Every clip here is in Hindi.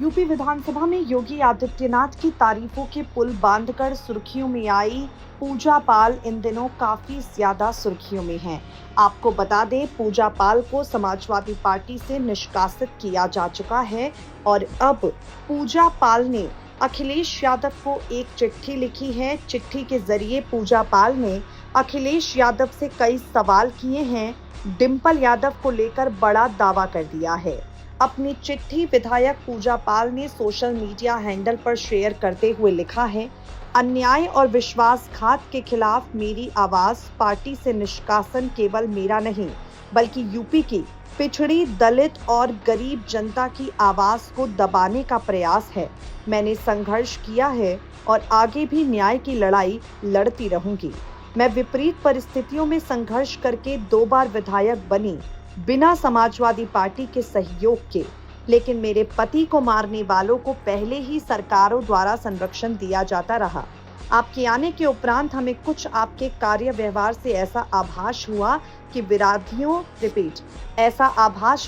यूपी विधानसभा में योगी आदित्यनाथ की तारीफों के पुल बांधकर सुर्खियों में आई पूजा पाल इन दिनों काफी ज्यादा सुर्खियों में हैं। आपको बता दें, पूजा पाल को समाजवादी पार्टी से निष्कासित किया जा चुका है और अब पूजा पाल ने अखिलेश यादव को एक चिट्ठी लिखी है। चिट्ठी के जरिए पूजा पाल ने अखिलेश यादव से कई सवाल किए हैं। डिंपल यादव को लेकर बड़ा दावा कर दिया है। अपनी चिट्ठी विधायक पूजा पाल ने सोशल मीडिया हैंडल पर शेयर करते हुए लिखा है, अन्याय और विश्वासघात के खिलाफ मेरी आवाज, पार्टी से निष्कासन केवल मेरा नहीं बल्कि यूपी की पिछड़ी, दलित और गरीब जनता की आवाज को दबाने का प्रयास है। मैंने संघर्ष किया है और आगे भी न्याय की लड़ाई लड़ती रहूंगी। मैं विपरीत परिस्थितियों में संघर्ष करके 2 बार विधायक बनी, बिना समाजवादी पार्टी के सहयोग के, लेकिन मेरे पति को मारने वालों को पहले ही सरकारों द्वारा संरक्षण दिया जाता रहा। आपके आने के उपरांत हमें कुछ आपके कार्य व्यवहार से ऐसा आभास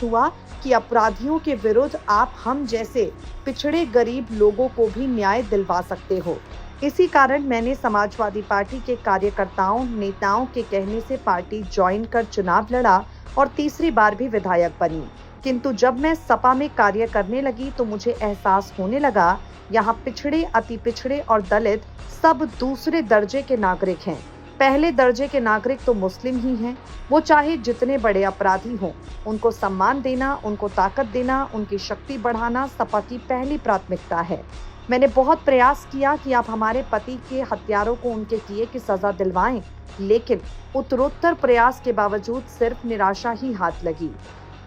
हुआ कि अपराधियों के विरुद्ध आप हम जैसे पिछड़े गरीब लोगों को भी न्याय दिलवा सकते हो। इसी कारण मैंने समाजवादी पार्टी के कार्यकर्ताओं, नेताओं के कहने से पार्टी ज्वाइन कर चुनाव लड़ा और तीसरी बार भी विधायक बनी। किंतु जब मैं सपा में कार्य करने लगी तो मुझे एहसास होने लगा, यहाँ पिछड़े, अति पिछड़े और दलित सब दूसरे दर्जे के नागरिक हैं। पहले दर्जे के नागरिक तो मुस्लिम ही हैं। वो चाहे जितने बड़े अपराधी हों, उनको सम्मान देना, उनको ताकत देना, उनकी शक्ति बढ़ाना सपा की पहली प्राथमिकता है। मैंने बहुत प्रयास किया कि आप हमारे पति के हत्यारों को उनके किए की सजा दिलवाएं, लेकिन उत्तरोत्तर प्रयास के बावजूद सिर्फ निराशा ही हाथ लगी।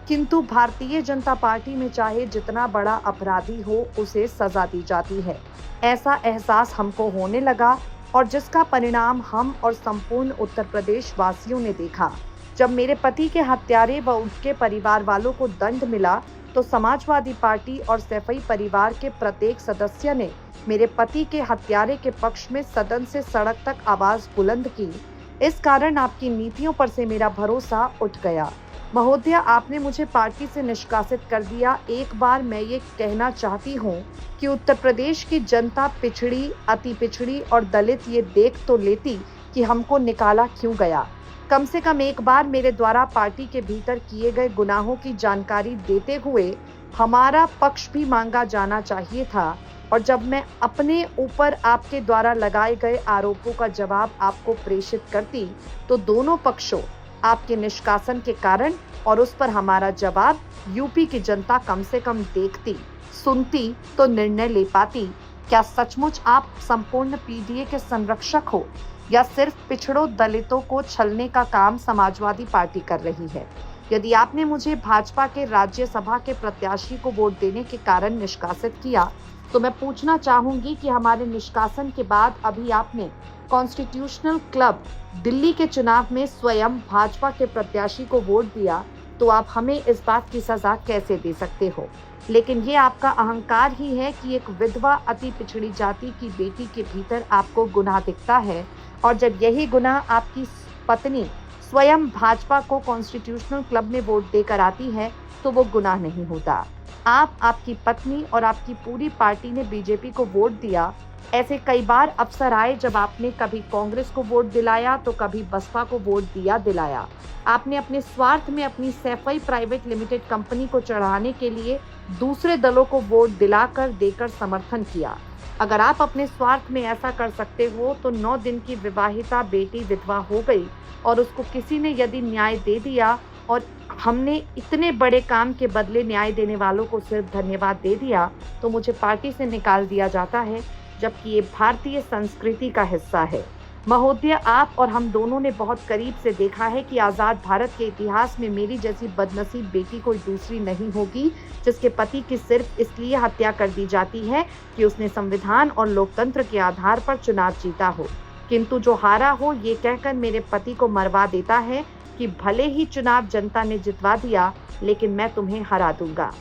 किंतु भारतीय जनता पार्टी में चाहे जितना बड़ा अपराधी हो, उसे सजा दी जाती है। ऐसा एहसास हमको होने लगा और जिसका परिणाम हम और संपूर्ण उत्तर प्रदेश वासियों ने देखा। जब मेरे पति के हत्यारे व उनके परिवार वालों को दंड मिला तो समाजवादी पार्टी और सैफई परिवार के प्रत्येक सदस्य ने मेरे पति के हत्यारे के पक्ष में सदन से सड़क तक आवाज बुलंद की। इस कारण आपकी नीतियों पर से मेरा भरोसा उठ गया। महोदय, आपने मुझे पार्टी से निष्कासित कर दिया। एक बार मैं ये कहना चाहती हूँ कि उत्तर प्रदेश की जनता पिछड़ी, अति पिछड़ी और दलित ये देख तो लेती कि हमको निकाला क्यों गया। कम से कम एक बार मेरे द्वारा पार्टी के भीतर किए गए गुनाहों की जानकारी देते हुए हमारा पक्ष भी मांगा जाना चाहिए था। और जब मैं अपने ऊपर आपके द्वारा लगाए गए आरोपों का जवाब आपको प्रेषित करती तो दोनों पक्षों, आपके निष्कासन के कारण और उस पर हमारा जवाब, यूपी की जनता कम से कम देखती, सुनती तो निर्णय ले पाती। क्या सचमुच आप संपूर्ण पीडीए के संरक्षक हो या सिर्फ पिछड़ों, दलितों को छलने का काम समाजवादी पार्टी कर रही है? यदि आपने मुझे भाजपा के राज्यसभा के प्रत्याशी को वोट देने के कारण निष्कासित किया तो मैं पूछना चाहूंगी कि हमारे निष्कासन के बाद अभी आपने कॉन्स्टिट्यूशनल क्लब दिल्ली के चुनाव में स्वयं भाजपा के प्रत्याशी को वोट दिया, तो आप हमें इस बात की सजा कैसे दे सकते हो? लेकिन ये आपका अहंकार ही है कि एक विधवा, अति पिछड़ी जाति की बेटी के भीतर आपको गुनाह दिखता है, और जब यही गुनाह आपकी पत्नी स्वयं भाजपा को कॉन्स्टिट्यूशनल क्लब में वोट देकर आती है तो वो गुनाह नहीं होता। आप, आपकी पत्नी और आपकी पूरी पार्टी ने बीजेपी को वोट दिया। ऐसे कई बार अवसर आए जब आपने कभी कांग्रेस को वोट दिलाया तो कभी बसपा को वोट दिलाया। आपने अपने स्वार्थ में अपनी सैफई प्राइवेट लिमिटेड कंपनी को चढ़ाने के लिए दूसरे दलों को वोट दिलाकर देकर समर्थन किया। अगर आप अपने स्वार्थ में ऐसा कर सकते हो तो 9 दिन की विवाहिता बेटी विधवा हो गई और उसको किसी ने यदि न्याय दे दिया और हमने इतने बड़े काम के बदले न्याय देने वालों को सिर्फ धन्यवाद दे दिया, तो मुझे पार्टी से निकाल दिया जाता है, जबकि ये भारतीय संस्कृति का हिस्सा है। महोदय, आप और हम दोनों ने बहुत करीब से देखा है कि आज़ाद भारत के इतिहास में मेरी जैसी बदनसीब बेटी कोई दूसरी नहीं होगी जिसके पति की सिर्फ इसलिए हत्या कर दी जाती है कि उसने संविधान और लोकतंत्र के आधार पर चुनाव जीता हो, किंतु जो हारा हो ये कहकर मेरे पति को मरवा देता है कि भले ही चुनाव जनता ने जितवा दिया, लेकिन मैं तुम्हें हरा दूंगा।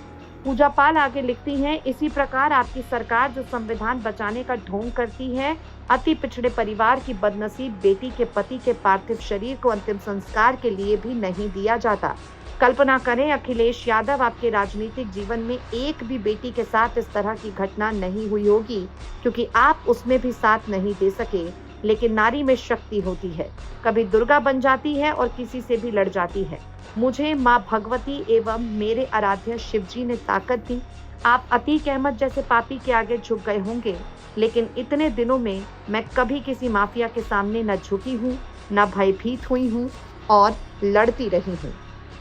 पूजा पाल आगे लिखती हैं, इसी प्रकार आपकी सरकार जो संविधान बचाने का ढोंग करती है, अति पिछड़े परिवार की बदनसीब बेटी के पति के पार्थिव शरीर को अंतिम संस्कार के लिए भी नहीं दिया जाता। कल्पना करें अखिलेश यादव, आपके राजनीतिक जीवन में एक भी बेटी के साथ इस तरह की घटना नहीं हुई होगी, क्योंकि आप उसमें भी साथ नहीं दे सके। लेकिन नारी में शक्ति होती है, कभी दुर्गा बन जाती है और किसी से भी लड़ जाती है। मुझे माँ भगवती एवं मेरे आराध्य शिवजी ने ताकत दी। आप अतीक अहमद जैसे पापी के आगे झुक गए होंगे, लेकिन इतने दिनों में मैं कभी किसी माफिया के सामने न झुकी हूँ, न भयभीत हुई हूँ और लड़ती रही हूँ।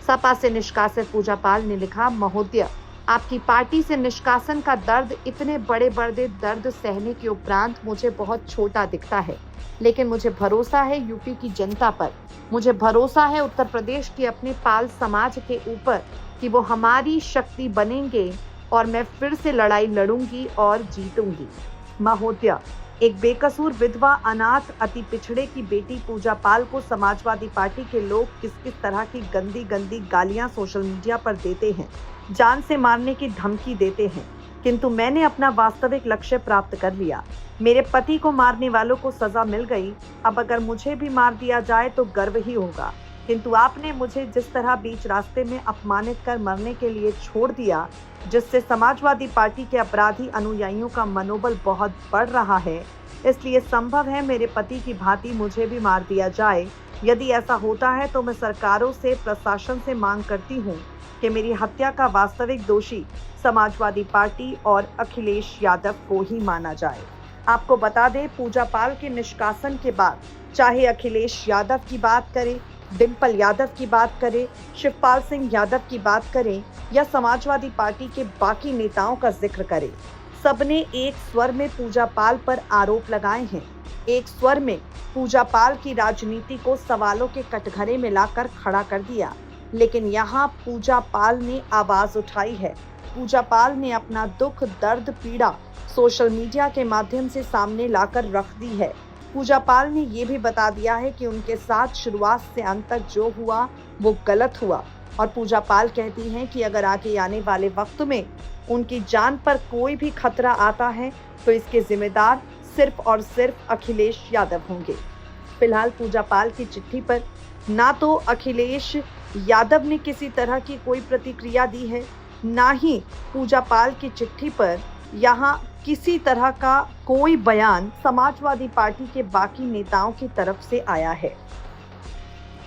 सपा से निष्कासित पूजा पाल ने लिखा, महोदय, आपकी पार्टी से निष्कासन का दर्द, इतने बड़े बड़े दर्द सहने के उपरांत मुझे बहुत छोटा दिखता है, लेकिन मुझे भरोसा है यूपी की जनता पर, मुझे भरोसा है उत्तर प्रदेश के अपने पाल समाज के ऊपर कि वो हमारी शक्ति बनेंगे और मैं फिर से लड़ाई लड़ूंगी और जीतूंगी। महोदय, एक बेकसूर विधवा, अनाथ, अति पिछड़े की बेटी पूजा पाल को समाजवादी पार्टी के लोग किस किस तरह की गंदी गंदी गालियां सोशल मीडिया पर देते हैं, जान से मारने की धमकी देते हैं, किंतु मैंने अपना वास्तविक लक्ष्य प्राप्त कर लिया। मेरे पति को मारने वालों को सजा मिल गई। अब अगर मुझे भी मार दिया जाए तो गर्व ही होगा, किंतु आपने मुझे जिस तरह बीच रास्ते में अपमानित कर मरने के लिए छोड़ दिया, जिससे समाजवादी पार्टी के अपराधी अनुयायियों का मनोबल बहुत बढ़ रहा है, इसलिए संभव है मेरे पति की भांति मुझे भी मार दिया जाए। यदि ऐसा होता है तो मैं सरकारों से, प्रशासन से मांग करती हूँ कि मेरी हत्या का वास्तविक दोषी समाजवादी पार्टी और अखिलेश यादव को ही माना जाए। आपको बता दें, पूजा पाल के निष्कासन के बाद चाहे अखिलेश यादव की बात करें, डिम्पल यादव की बात करें, शिवपाल सिंह यादव की बात करें या समाजवादी पार्टी के बाकी नेताओं का जिक्र करें, सबने एक स्वर में पूजा पाल पर आरोप लगाए हैं। एक स्वर में पूजा पाल की राजनीति को सवालों के कटघरे में लाकर खड़ा कर दिया। लेकिन यहाँ पूजा पाल ने आवाज उठाई है। पूजा पाल ने अपना दुख, दर्द, पीड़ा सोशल मीडिया के माध्यम से सामने लाकर रख दी है। पूजा पाल ने ये भी बता दिया है कि उनके साथ शुरुआत से अंत तक जो हुआ वो गलत हुआ, और पूजा पाल कहती हैं कि अगर आगे आने वाले वक्त में उनकी जान पर कोई भी खतरा आता है तो इसके जिम्मेदार सिर्फ और सिर्फ अखिलेश यादव होंगे। फिलहाल पूजा पाल की चिट्ठी पर ना तो अखिलेश यादव ने किसी तरह की कोई प्रतिक्रिया दी है, ना ही पूजा पाल की चिट्ठी पर यहाँ किसी तरह का कोई बयान समाजवादी पार्टी के बाकी नेताओं की तरफ से आया है।